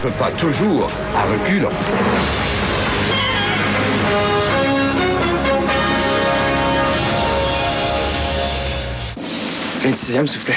Pas toujours à reculons. 26e, s'il vous plaît.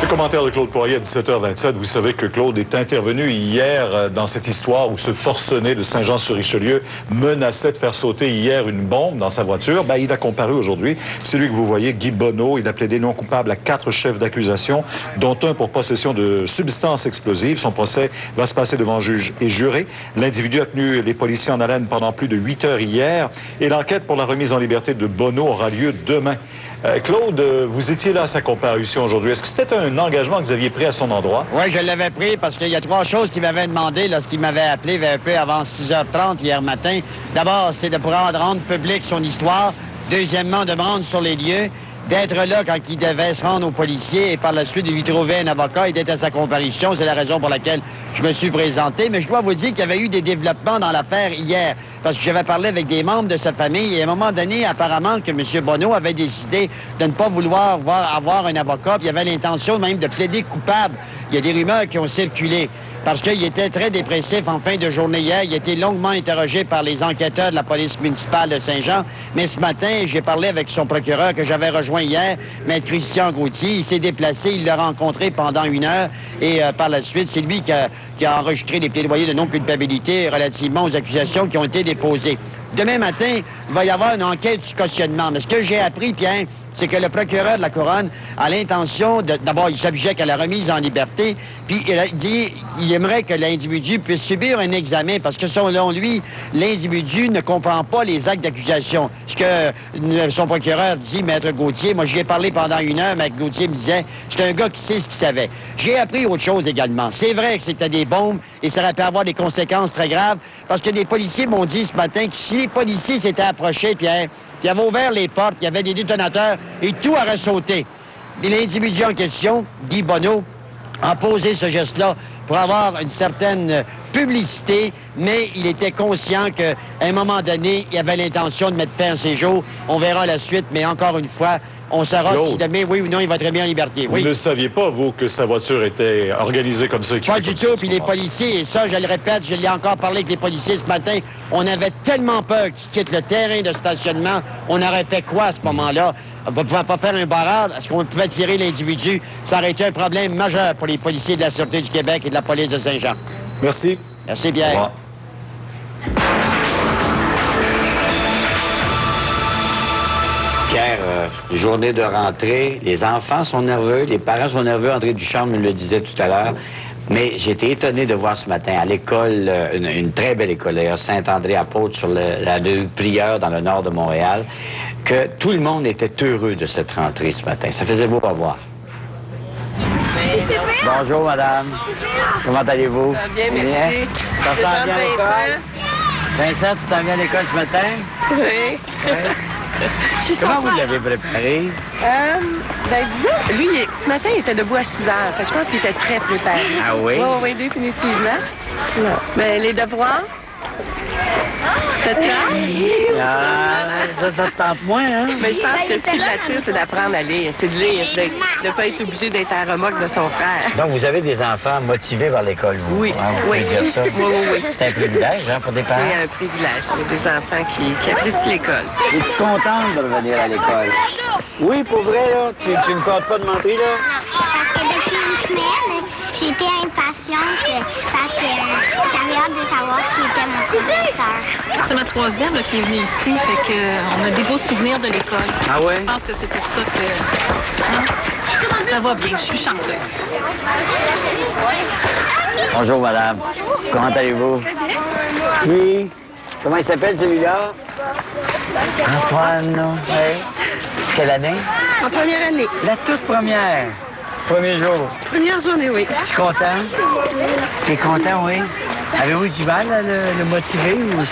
Le commentaire de Claude Poirier à 17h27. Vous savez que Claude est intervenu hier dans cette histoire où ce forcené de Saint-Jean-sur-Richelieu menaçait de faire sauter hier une bombe dans sa voiture. Ben, il a comparu aujourd'hui. C'est lui que vous voyez, Guy Bonneau. Il a plaidé non coupable à 4 chefs d'accusation, dont un pour possession de substances explosives. Son procès va se passer devant juge et juré. L'individu a tenu les policiers en haleine pendant plus de 8 heures hier. Et l'enquête pour la remise en liberté de Bonneau aura lieu demain. Claude, vous étiez là à sa comparution aujourd'hui. Est-ce que c'était un engagement que vous aviez pris à son endroit? Oui, je l'avais pris parce qu'il y a 3 choses qu'il m'avait demandé lorsqu'il m'avait appelé un peu avant 6h30 hier matin. D'abord, c'est de pouvoir rendre public son histoire. Deuxièmement, de me rendre sur les lieux, d'être là quand il devait se rendre aux policiers et par la suite de lui trouver un avocat et d'être à sa comparution. C'est la raison pour laquelle je me suis présenté. Mais je dois vous dire qu'il y avait eu des développements dans l'affaire hier parce que j'avais parlé avec des membres de sa famille et à un moment donné, apparemment, que M. Bonneau avait décidé de ne pas vouloir avoir un avocat. Puis il avait l'intention même de plaider coupable. Il y a des rumeurs qui ont circulé parce qu'il était très dépressif en fin de journée hier. Il a été longuement interrogé par les enquêteurs de la police municipale de Saint-Jean. Mais ce matin, j'ai parlé avec son procureur que j'avais rejoint hier, Maître Christian Gauthier. Il s'est déplacé, il l'a rencontré pendant 1 heure et par la suite, c'est lui qui a enregistré les plaidoyers de non-culpabilité relativement aux accusations qui ont été déposées. Demain matin, il va y avoir une enquête du cautionnement. Mais ce que j'ai appris, Pierre, c'est que le procureur de la Couronne a l'intention de... D'abord, il s'objecte à la remise en liberté, puis il dit qu'il aimerait que l'individu puisse subir un examen, parce que selon lui, l'individu ne comprend pas les actes d'accusation. Ce que son procureur dit, Maître Gauthier, moi j'y ai parlé pendant 1 heure, Maître Gauthier me disait, c'est un gars qui sait ce qu'il savait. J'ai appris autre chose également. C'est vrai que c'était des bombes, et ça aurait pu avoir des conséquences très graves, parce que des policiers m'ont dit ce matin que si les policiers s'étaient approchés, Pierre, puis avaient ouvert les portes, il y avait des détonateurs et tout aurait sauté. Et l'individu en question, Guy Bonneau, a posé ce geste-là pour avoir une certaine publicité, mais il était conscient qu'à un moment donné, il avait l'intention de mettre fin à ses jours. On verra la suite, mais encore une fois, on saura si demain, oui ou non, il va être mis en liberté. Oui. Vous ne saviez pas, vous, que sa voiture était organisée comme ça? Pas du tout. Puis les policiers, et ça, je le répète, je l'ai encore parlé avec les policiers ce matin, on avait tellement peur qu'ils quittent le terrain de stationnement. On aurait fait quoi à ce moment-là? On ne pouvait pas faire un barrage. Est-ce qu'on pouvait tirer l'individu? Ça aurait été un problème majeur pour les policiers de la Sûreté du Québec et de la police de Saint-Jean. Merci. Merci, Pierre. Au revoir. Pierre, journée de rentrée, les enfants sont nerveux, les parents sont nerveux, André Duchamp me le disait tout à l'heure, mais j'ai été étonné de voir ce matin à l'école, une très belle école, d'ailleurs, Saint-André-Apôtre, sur la rue Prieur, dans le nord de Montréal, que tout le monde était heureux de cette rentrée ce matin. Ça faisait beau à voir. Bonjour, madame. Comment allez-vous? Bien, merci. Ça sent bien à l'école? Vincent, tu t'en viens à l'école ce matin? Oui. Comment vous l'avez préparé? Disons, lui, ce matin, il était debout à 6 heures. Fait que je pense qu'il était très préparé. Ah oui? Oui, définitivement. Non. Mais les devoirs? T'as-tu hâte? Ah, ça te tente moins, hein? Mais je pense que ce qui l'attire, c'est d'apprendre à lire. C'est de lire, de ne pas être obligé d'être à la remorque de son frère. Donc, vous avez des enfants motivés par l'école, vous? Oui. Hein, vous pouvez dire ça? Oui. C'est un privilège, hein, pour des parents? C'est un privilège. J'ai des enfants qui apprécient l'école. Es-tu contente de revenir à l'école? Oui, pour vrai, là? Tu ne comptes pas de mentir, là? Parce que depuis une semaine, j'étais impatiente parce que j'avais hâte de savoir qui était mon professeur. C'est ma 3e qui est venue ici, fait qu'on a des beaux souvenirs de l'école. Ah ouais? Je pense que c'est pour ça que ça va bien. Je suis chanceuse. Bonjour, madame. Bonjour. Comment allez-vous? Oui. Comment il s'appelle, celui-là? Antoine, non? Oui. Quelle année? En première année. La toute première. Premier jour. Première journée, oui. Tu es content? Tu es content, oui? Avez-vous du mal à le motiver? Ou...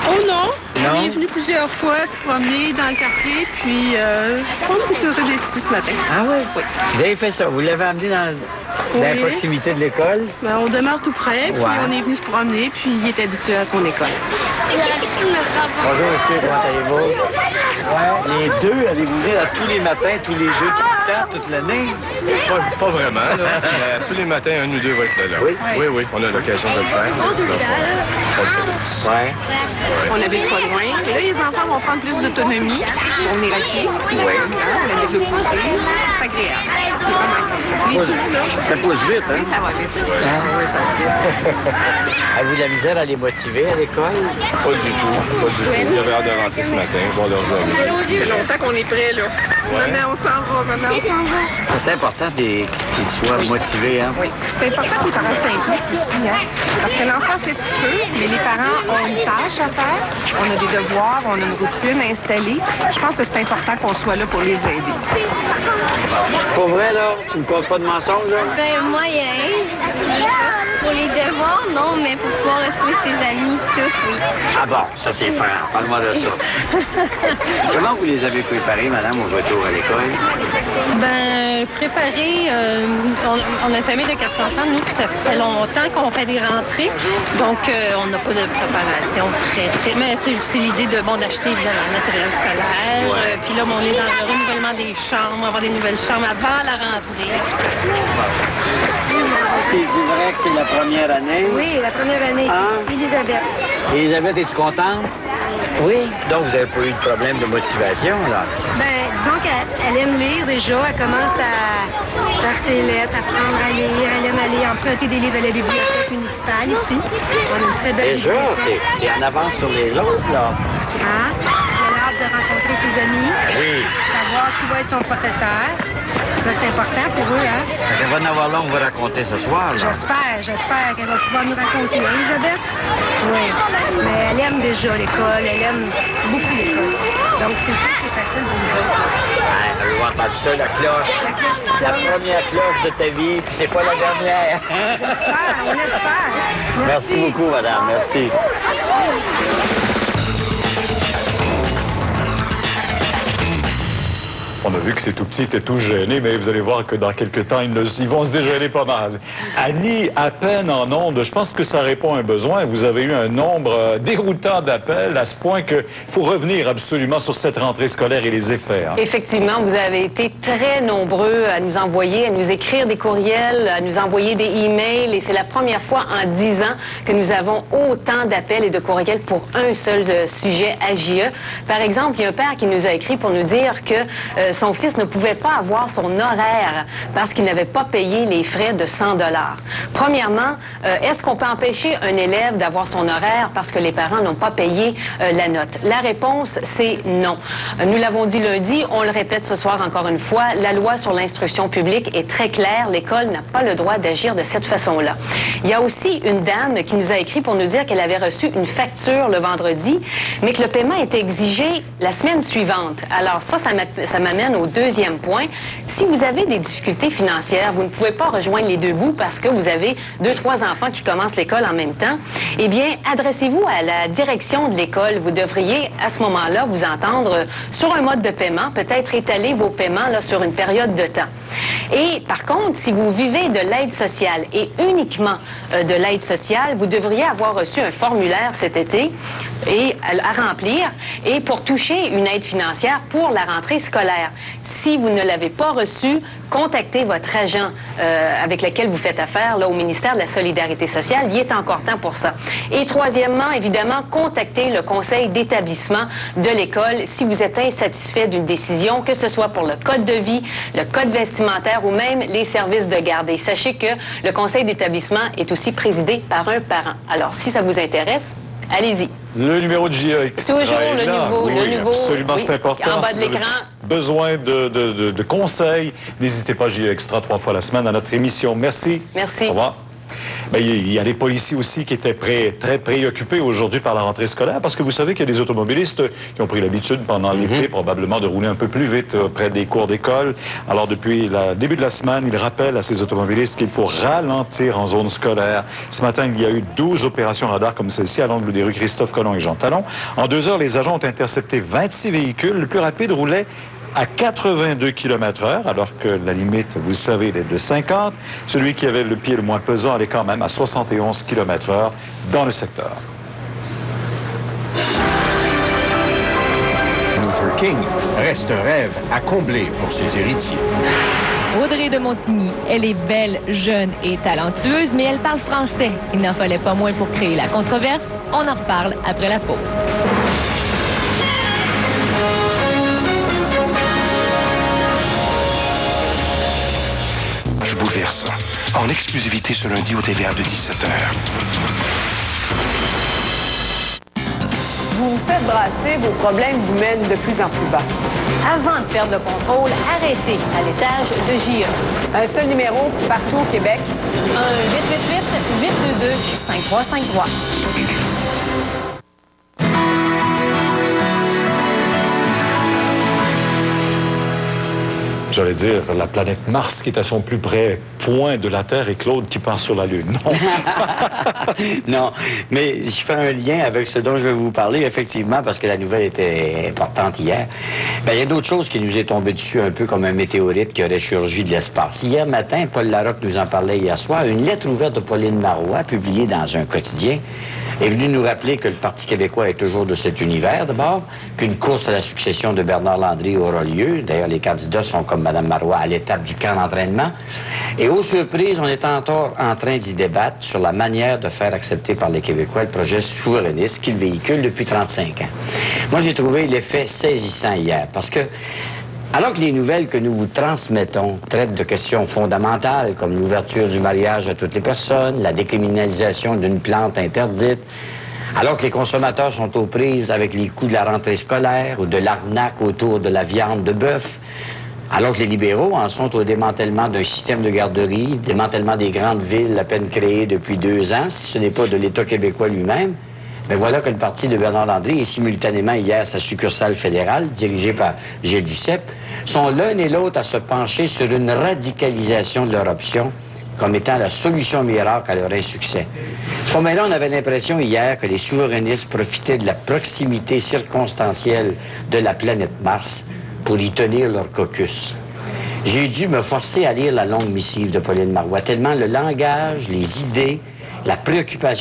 Oh non! On est venu plusieurs fois se promener dans le quartier, puis je pense que tu heureux d'être ici ce matin. Ah oui? Oui. Vous avez fait ça. Vous l'avez amené dans la Oui. proximité de l'école? Ben, on demeure tout près, puis Ouais. on est venu se promener, puis il est habitué à son école. Bonjour, monsieur. Comment allez-vous? Ouais. Les deux, allez-vous venir à tous les matins, tous les deux, tout le temps, toute l'année? Pas vraiment, là. Mais tous les matins, un ou deux va être là. Oui? Oui, on a l'occasion de le faire. Ouais. On habite pas loin. Et là, les enfants vont prendre plus d'autonomie. On est raqués. Oui. On a des côtés. C'est agréable. C'est vraiment agréable. Les deux, là, Ça pousse vite, hein? oui, ça va vite. Oui, ça va vite. Avez-vous de la misère à les motiver à l'école? Pas du tout. Ils avaient hâte de rentrer ce matin, voir leurs amis. Ça fait longtemps qu'on est prêts, là. Maman, on s'en va. Maman, on s'en va. C'est important qu'ils soient motivés, hein? Oui. C'est important que les parents s'impliquent aussi, hein? Parce que l'enfant fait ce qu'il peut, mais les parents ont une tâche à faire. On a des devoirs, on a une routine installée. Je pense que c'est important qu'on soit là pour les aider. Pour vrai, là, tu ne comptes pas de mensonges, là? Ben, moyen. Pour les devoirs, non, mais pour pouvoir retrouver ses amis, tout, oui. Ah bon, ça c'est franc. Parle-moi de ça. Comment vous les avez préparés, madame, au retour à l'école? Ben, préparer, on a une famille de 4 enfants, nous, puis ça fait longtemps qu'on fait des rentrées. Donc, on n'a pas de préparation très... Mais c'est l'idée d'acheter évidemment le matériel scolaire. Ouais. Puis là, on est dans le renouvellement des chambres, avoir des nouvelles chambres avant la rentrée. C'est vrai que c'est la première année? Oui, la première année, Hein? Elisabeth. Elisabeth, es-tu contente? Oui. Donc, vous n'avez pas eu de problème de motivation, là? Ben, disons qu'elle aime lire déjà. Elle commence à faire ses lettres, apprendre à lire. Elle aime aller emprunter des livres à la bibliothèque municipale ici. On a une très belle Déjà, bibliothèque. t'es en avance sur les autres, là. Hein? Elle a hâte de rencontrer ses amis, Oui. savoir qui va être son professeur. Ça, c'est important pour eux, hein? Elle va en avoir long, on va raconter ce soir, là. J'espère qu'elle va pouvoir nous raconter, hein, Elisabeth? Oui. Mais elle aime déjà l'école, elle aime beaucoup l'école. Donc, c'est sûr que c'est facile pour nous autres. Ouais, avez-vous entendu ça, la cloche? La première cloche de ta vie, puis c'est pas la dernière. On espère. Merci beaucoup, madame. Merci. On a vu que ces tout petits étaient tous gênés, mais vous allez voir que dans quelques temps, ils vont se dégêner pas mal. Annie, à peine en ondes, je pense que ça répond à un besoin. Vous avez eu un nombre déroutant d'appels à ce point qu'il faut revenir absolument sur cette rentrée scolaire et les effets. Hein. Effectivement, vous avez été très nombreux à nous envoyer, à nous écrire des courriels, à nous envoyer des emails. Et c'est la première fois en 10 ans que nous avons autant d'appels et de courriels pour un seul sujet à JE. Par exemple, il y a un père qui nous a écrit pour nous dire que son fils ne pouvait pas avoir son horaire parce qu'il n'avait pas payé les frais de 100 $. Premièrement, est-ce qu'on peut empêcher un élève d'avoir son horaire parce que les parents n'ont pas payé la note? La réponse, c'est non. Nous l'avons dit lundi, on le répète ce soir encore une fois, la loi sur l'instruction publique est très claire. L'école n'a pas le droit d'agir de cette façon-là. Il y a aussi une dame qui nous a écrit pour nous dire qu'elle avait reçu une facture le vendredi, mais que le paiement était exigé la semaine suivante. Alors ça m'amène au deuxième point. Si vous avez des difficultés financières, vous ne pouvez pas rejoindre les deux bouts parce que vous avez 2-3 enfants qui commencent l'école en même temps, eh bien, adressez-vous à la direction de l'école. Vous devriez, à ce moment-là, vous entendre sur un mode de paiement, peut-être étaler vos paiements là, sur une période de temps. Et par contre, si vous vivez de l'aide sociale et uniquement de l'aide sociale, vous devriez avoir reçu un formulaire cet été et à remplir et pour toucher une aide financière pour la rentrée scolaire. Si vous ne l'avez pas reçu, contactez votre agent avec lequel vous faites affaire là, au ministère de la Solidarité sociale. Il est encore temps pour ça. Et troisièmement, évidemment, contactez le conseil d'établissement de l'école si vous êtes insatisfait d'une décision, que ce soit pour le code de vie, le code vestimentaire ou même les services de garde. Et sachez que le conseil d'établissement est aussi présidé par un parent. Alors, si ça vous intéresse, allez-y. Le numéro de JE Extra Toujours est le là. nouveau, Oui, le nouveau. absolument, Oui, c'est important. en bas de Si vous avez l'écran. besoin de conseils, n'hésitez pas, JE Extra 3 fois la semaine à notre émission. Merci. Merci. Au revoir. Bien, il y a des policiers aussi qui étaient très préoccupés aujourd'hui par la rentrée scolaire, parce que vous savez qu'il y a des automobilistes qui ont pris l'habitude pendant l'été probablement de rouler un peu plus vite près des cours d'école. Alors depuis le début de la semaine, ils rappellent à ces automobilistes qu'il faut ralentir en zone scolaire. Ce matin, il y a eu 12 opérations radar comme celle-ci à l'angle des rues Christophe-Colomb et Jean Talon. En 2 heures, les agents ont intercepté 26 véhicules. Le plus rapide roulait à 82 km/h, alors que la limite, vous le savez, est de 50. Celui qui avait le pied le moins pesant allait quand même à 71 km/h dans le secteur. Luther King reste un rêve à combler pour ses héritiers. Audrey de Montigny, elle est belle, jeune et talentueuse, mais elle parle français. Il n'en fallait pas moins pour créer la controverse. On en reparle après la pause. Bouleversant. En exclusivité ce lundi au TVA de 17h. Vous vous faites brasser, vos problèmes vous mènent de plus en plus bas. Avant de perdre le contrôle, arrêtez à l'étage de JE. Un seul numéro partout au Québec. 1-888-822-5353. J'allais dire, la planète Mars qui est à son plus près point de la Terre et Claude qui part sur la Lune. Non. Non, mais je fais un lien avec ce dont je vais vous parler, effectivement, parce que la nouvelle était importante hier. Bien, il y a d'autres choses qui nous est tombé dessus, un peu comme un météorite qui aurait surgi de l'espace. Hier matin, Paul Larocque nous en parlait hier soir, une lettre ouverte de Pauline Marois, publiée dans un quotidien, est venue nous rappeler que le Parti québécois est toujours de cet univers, d'abord, qu'une course à la succession de Bernard Landry aura lieu. D'ailleurs, les candidats sont comme Mme Marois à l'étape du camp d'entraînement. Et aux surprises, on est encore en train d'y débattre sur la manière de faire accepter par les Québécois le projet souverainiste qu'ils véhiculent depuis 35 ans. Moi, j'ai trouvé l'effet saisissant hier, parce que alors que les nouvelles que nous vous transmettons traitent de questions fondamentales comme l'ouverture du mariage à toutes les personnes, la décriminalisation d'une plante interdite, alors que les consommateurs sont aux prises avec les coûts de la rentrée scolaire ou de l'arnaque autour de la viande de bœuf, alors que les libéraux en sont au démantèlement d'un système de garderie, démantèlement des grandes villes à peine créées depuis 2 ans, si ce n'est pas de l'État québécois lui-même, mais voilà que le parti de Bernard Landry et simultanément hier sa succursale fédérale, dirigée par Gilles Duceppe, sont l'un et l'autre à se pencher sur une radicalisation de leur option comme étant la solution miracle à leur insuccès. À ce moment-là, on avait l'impression hier que les souverainistes profitaient de la proximité circonstancielle de la planète Mars pour y tenir leur caucus. J'ai dû me forcer à lire la longue missive de Pauline Marois, tellement le langage, les idées, la préoccupation